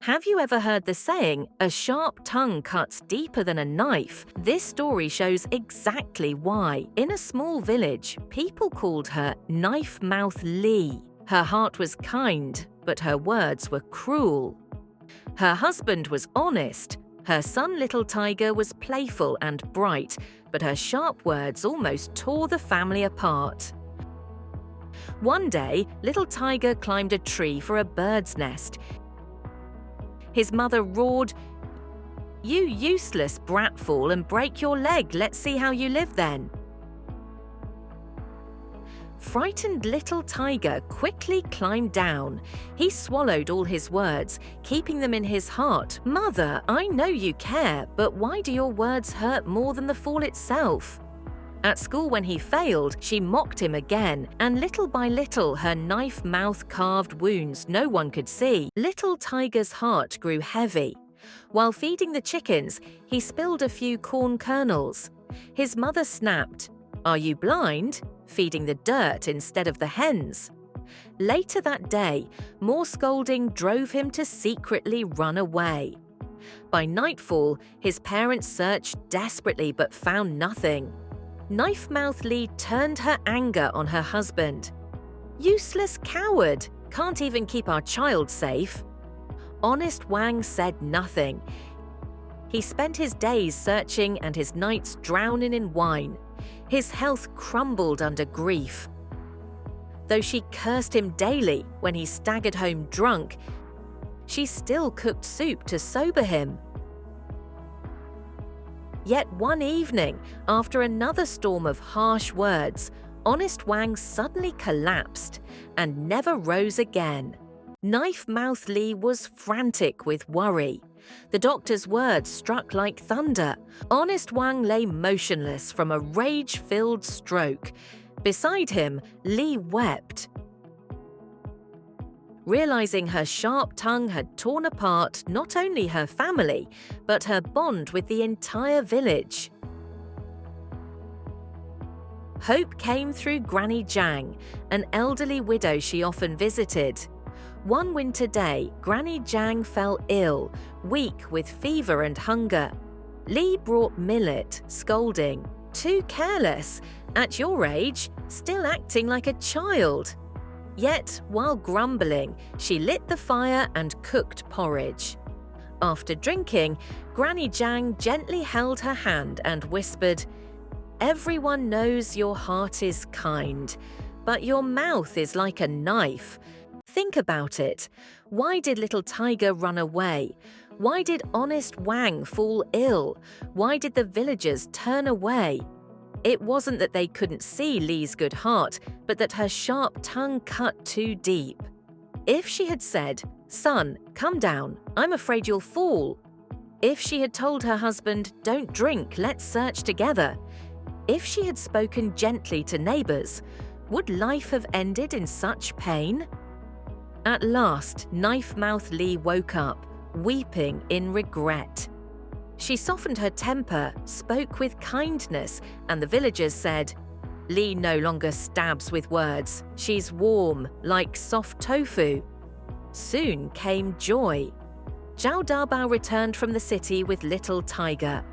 Have you ever heard the saying, "A sharp tongue cuts deeper than a knife"? This story shows exactly why. In a small village, people called her Knife Mouth Lee. Her heart was kind, but her words were cruel. Her husband was honest. Her son Little Tiger was playful and bright, but her sharp words almost tore the family apart. One day, Little Tiger climbed a tree for a bird's nest. His mother roared, "You useless brat, fall and break your leg. Let's see how you live then." Frightened Little Tiger quickly climbed down. He swallowed all his words, keeping them in his heart. "Mother, I know you care, but why do your words hurt more than the fall itself?" At school, when he failed, she mocked him again, and little by little her knife mouth carved wounds no one could see. Little Tiger's heart grew heavy. While feeding the chickens, he spilled a few corn kernels. His mother snapped, "Are you blind?" feeding the dirt instead of the hens. Later that day, more scolding drove him to secretly run away. By nightfall, his parents searched desperately but found nothing. Knife Mouth Lee turned her anger on her husband. "Useless coward! Can't even keep our child safe." Honest Wang said nothing. He spent his days searching and his nights drowning in wine. His health crumbled under grief. Though she cursed him daily when he staggered home drunk, she still cooked soup to sober him. Yet one evening, after another storm of harsh words, Honest Wang suddenly collapsed and never rose again. Knife Mouth Lee was frantic with worry. The doctor's words struck like thunder. Honest Wang lay motionless from a rage-filled stroke. Beside him, Lee wept. Realizing her sharp tongue had torn apart not only her family, but her bond with the entire village. Hope came through Granny Jang, an elderly widow she often visited. One winter day, Granny Jang fell ill, weak with fever and hunger. Lee brought millet, scolding, "Too careless. At your age, still acting like a child." Yet, while grumbling, she lit the fire and cooked porridge. After drinking, Granny Jang gently held her hand and whispered, "Everyone knows your heart is kind, but your mouth is like a knife. Think about it. Why did Little Tiger run away? Why did Honest Wang fall ill? Why did the villagers turn away? It wasn't that they couldn't see Lee's good heart, but that her sharp tongue cut too deep. If she had said, 'Son, come down, I'm afraid you'll fall.' If she had told her husband, 'Don't drink, let's search together.' If she had spoken gently to neighbors, would life have ended in such pain?" At last, Knife Mouth Lee woke up, weeping in regret. She softened her temper, spoke with kindness, and the villagers said, "Lee no longer stabs with words. She's warm, like soft tofu." Soon came joy. Zhao Dabao returned from the city with Little Tiger.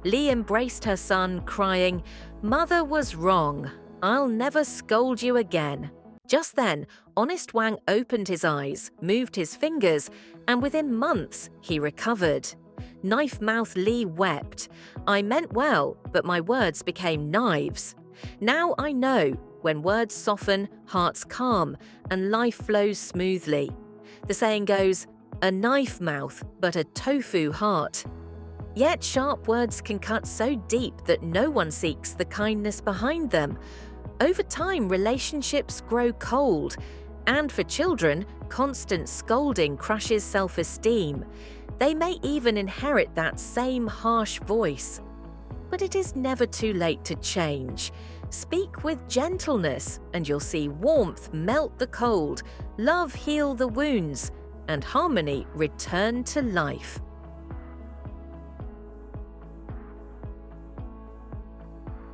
Lee embraced her son, crying, "Mother was wrong. I'll never scold you again." Just then, Honest Wang opened his eyes, moved his fingers, and within months, he recovered. Knife Mouth Lee wept. "I meant well, but my words became knives. Now I know, when words soften, hearts calm, and life flows smoothly. The saying goes, 'A knife mouth, but a tofu heart.' Yet sharp words can cut so deep that no one seeks the kindness behind them. Over time, relationships grow cold, and for children, constant scolding crushes self-esteem. They may even inherit that same harsh voice. But it is never too late to change. Speak with gentleness, and you'll see warmth melt the cold, love heal the wounds, and harmony return to life.